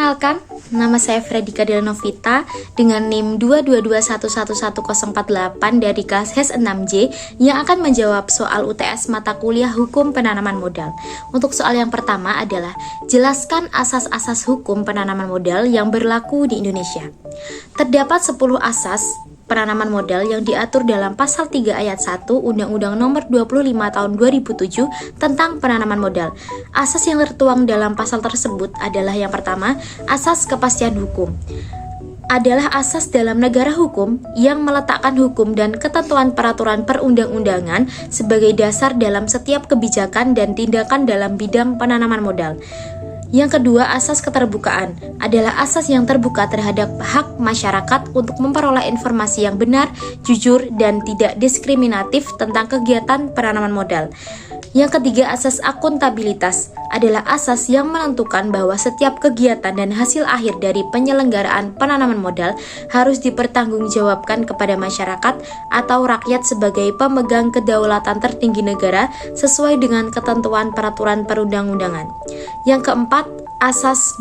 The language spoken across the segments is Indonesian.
Perkenalkan, nama saya Fredika Delnovita dengan NIM 222111048 dari kelas HES 6J yang akan menjawab soal UTS mata kuliah Hukum Penanaman Modal. Untuk soal yang pertama adalah, jelaskan asas-asas hukum penanaman modal yang berlaku di Indonesia. Terdapat 10 asas penanaman modal yang diatur dalam Pasal 3 Ayat 1 Undang-Undang Nomor 25 Tahun 2007 tentang penanaman modal. Asas yang tertuang dalam pasal tersebut adalah yang pertama, asas kepastian hukum. Adalah asas dalam negara hukum yang meletakkan hukum dan ketentuan peraturan perundang-undangan sebagai dasar dalam setiap kebijakan dan tindakan dalam bidang penanaman modal. Yang kedua, asas keterbukaan adalah asas yang terbuka terhadap hak masyarakat untuk memperoleh informasi yang benar, jujur, dan tidak diskriminatif tentang kegiatan penanaman modal. Yang ketiga, asas akuntabilitas adalah asas yang menentukan bahwa setiap kegiatan dan hasil akhir dari penyelenggaraan penanaman modal harus dipertanggungjawabkan kepada masyarakat atau rakyat sebagai pemegang kedaulatan tertinggi negara sesuai dengan ketentuan peraturan perundang-undangan. Yang keempat, asas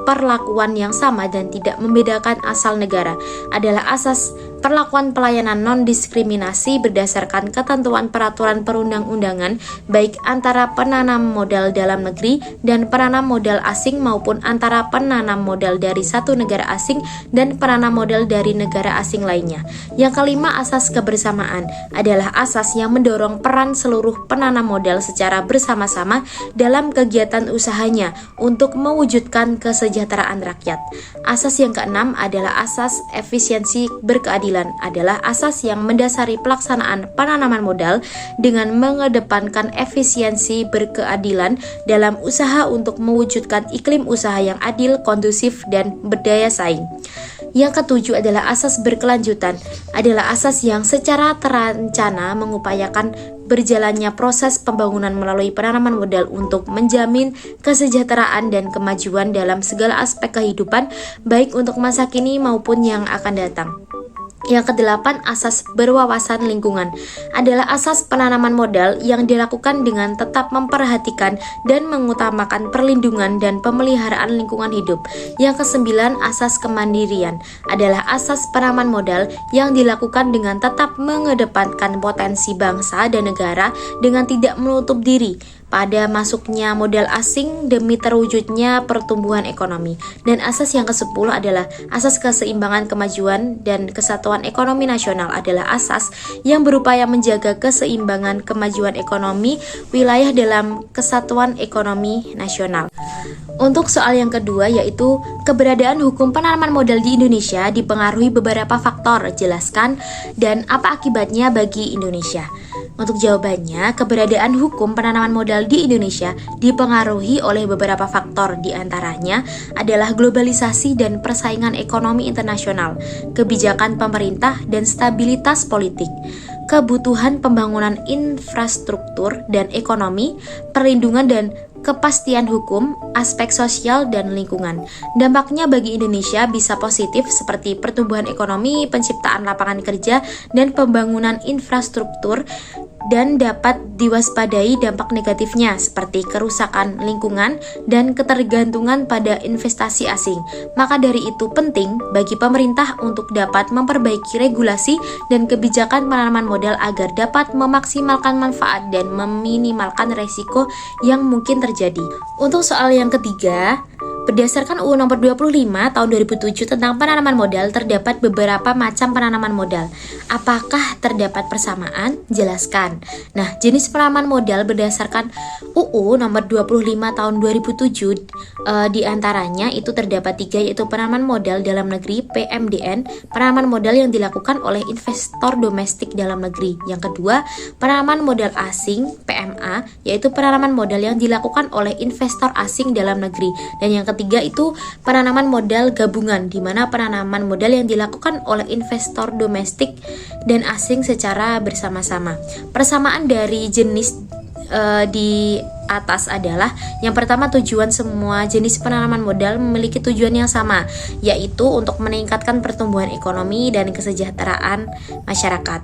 perlakuan yang sama dan tidak membedakan asal negara adalah asas perlakuan pelayanan non-diskriminasi berdasarkan ketentuan peraturan perundang-undangan baik antara penanam modal dalam negeri dan penanam modal asing maupun antara penanam modal dari satu negara asing dan penanam modal dari negara asing lainnya. Yang kelima, asas kebersamaan adalah asas yang mendorong peran seluruh penanam modal secara bersama-sama dalam kegiatan usahanya untuk mewujudkan kesejahteraan rakyat. Asas yang keenam adalah asas efisiensi berkeadilan, adalah asas yang mendasari pelaksanaan penanaman modal dengan mengedepankan efisiensi berkeadilan dalam usaha untuk mewujudkan iklim usaha yang adil, kondusif, dan berdaya saing. Yang ketujuh adalah asas berkelanjutan, adalah asas yang secara terencana mengupayakan berjalannya proses pembangunan melalui penanaman modal untuk menjamin kesejahteraan dan kemajuan dalam segala aspek kehidupan, baik untuk masa kini maupun yang akan datang. Yang kedelapan, asas berwawasan lingkungan adalah asas penanaman modal yang dilakukan dengan tetap memperhatikan dan mengutamakan perlindungan dan pemeliharaan lingkungan hidup. Yang kesembilan, asas kemandirian adalah asas penanaman modal yang dilakukan dengan tetap mengedepankan potensi bangsa dan negara dengan tidak menutup diri pada masuknya modal asing demi terwujudnya pertumbuhan ekonomi. Dan asas yang ke-10 adalah asas keseimbangan kemajuan dan kesatuan ekonomi nasional, adalah asas yang berupaya menjaga keseimbangan kemajuan ekonomi wilayah dalam kesatuan ekonomi nasional. Untuk soal yang kedua, yaitu keberadaan hukum penanaman modal di Indonesia dipengaruhi beberapa faktor, jelaskan dan apa akibatnya bagi Indonesia. Untuk jawabannya, keberadaan hukum penanaman modal di Indonesia dipengaruhi oleh beberapa faktor, diantaranya adalah globalisasi dan persaingan ekonomi internasional, kebijakan pemerintah dan stabilitas politik, kebutuhan pembangunan infrastruktur dan ekonomi, perlindungan dan kepastian hukum, aspek sosial dan lingkungan. Dampaknya bagi Indonesia bisa positif seperti pertumbuhan ekonomi, penciptaan lapangan kerja, dan pembangunan infrastruktur, dan dapat diwaspadai dampak negatifnya seperti kerusakan lingkungan dan ketergantungan pada investasi asing. Maka dari itu penting bagi pemerintah untuk dapat memperbaiki regulasi dan kebijakan penanaman modal agar dapat memaksimalkan manfaat dan meminimalkan resiko yang mungkin terjadi. Untuk soal yang ketiga, berdasarkan UU Nomor 25 Tahun 2007 tentang penanaman modal, terdapat beberapa macam penanaman modal. Apakah terdapat persamaan? Jelaskan. Nah, jenis penanaman modal berdasarkan UU Nomor 25 Tahun 2007 diantaranya itu terdapat 3, yaitu penanaman modal dalam negeri (PMDN), penanaman modal yang dilakukan oleh investor domestik dalam negeri. Yang kedua, penanaman modal asing (PMA), yaitu penanaman modal yang dilakukan oleh investor asing dalam negeri. Dan yang ketiga itu penanaman modal gabungan, di mana penanaman modal yang dilakukan oleh investor domestik dan asing secara bersama-sama. Persamaan dari jenis di atas adalah yang pertama, tujuan semua jenis penanaman modal memiliki tujuan yang sama, yaitu untuk meningkatkan pertumbuhan ekonomi dan kesejahteraan masyarakat.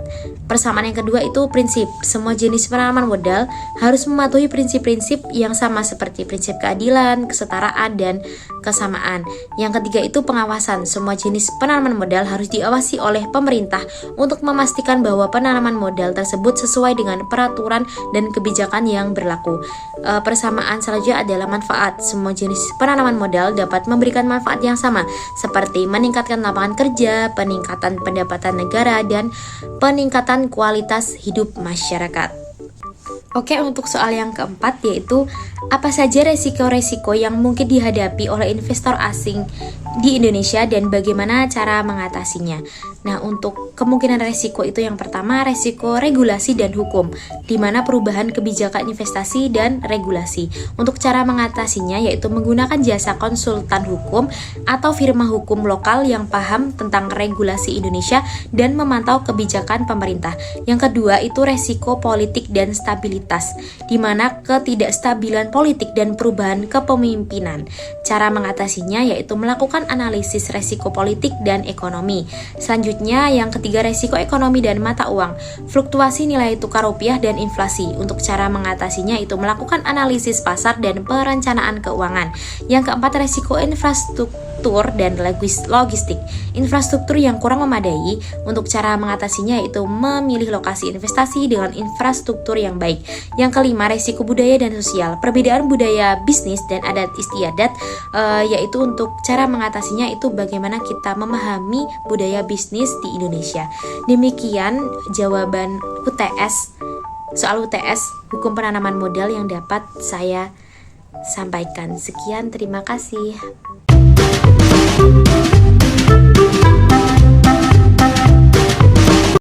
Persamaan yang kedua itu prinsip. Semua jenis penanaman modal harus mematuhi prinsip-prinsip yang sama seperti prinsip keadilan, kesetaraan, dan kesamaan. Yang ketiga itu pengawasan. Semua jenis penanaman modal harus diawasi oleh pemerintah untuk memastikan bahwa penanaman modal tersebut sesuai dengan peraturan dan kebijakan yang berlaku. Persamaan selanjutnya adalah manfaat. Semua jenis penanaman modal dapat memberikan manfaat yang sama, seperti meningkatkan lapangan kerja, peningkatan pendapatan negara, dan peningkatan kualitas hidup masyarakat. Oke, untuk soal yang keempat yaitu apa saja resiko-resiko yang mungkin dihadapi oleh investor asing di Indonesia dan bagaimana cara mengatasinya. Nah, untuk kemungkinan resiko itu yang pertama, resiko regulasi dan hukum, di mana perubahan kebijakan investasi dan regulasi. Untuk cara mengatasinya yaitu menggunakan jasa konsultan hukum atau firma hukum lokal yang paham tentang regulasi Indonesia dan memantau kebijakan pemerintah. Yang kedua itu resiko politik dan stabilitas, di mana ketidakstabilan politik dan perubahan kepemimpinan. Cara mengatasinya yaitu melakukan analisis resiko politik dan ekonomi. Selanjutnya yang ketiga, resiko ekonomi dan mata uang, fluktuasi nilai tukar rupiah dan inflasi. Untuk cara mengatasinya itu melakukan analisis pasar dan perencanaan keuangan. Yang keempat, resiko infrastruktur dan logistik, infrastruktur yang kurang memadai. Untuk cara mengatasinya yaitu memilih lokasi investasi dengan infrastruktur yang baik. Yang kelima, resiko budaya dan sosial, perbedaan budaya bisnis dan adat istiadat, yaitu untuk cara mengatasinya itu bagaimana kita memahami budaya bisnis di Indonesia. Demikian jawaban UTS, soal UTS hukum penanaman modal yang dapat saya sampaikan. Sekian, terima kasih.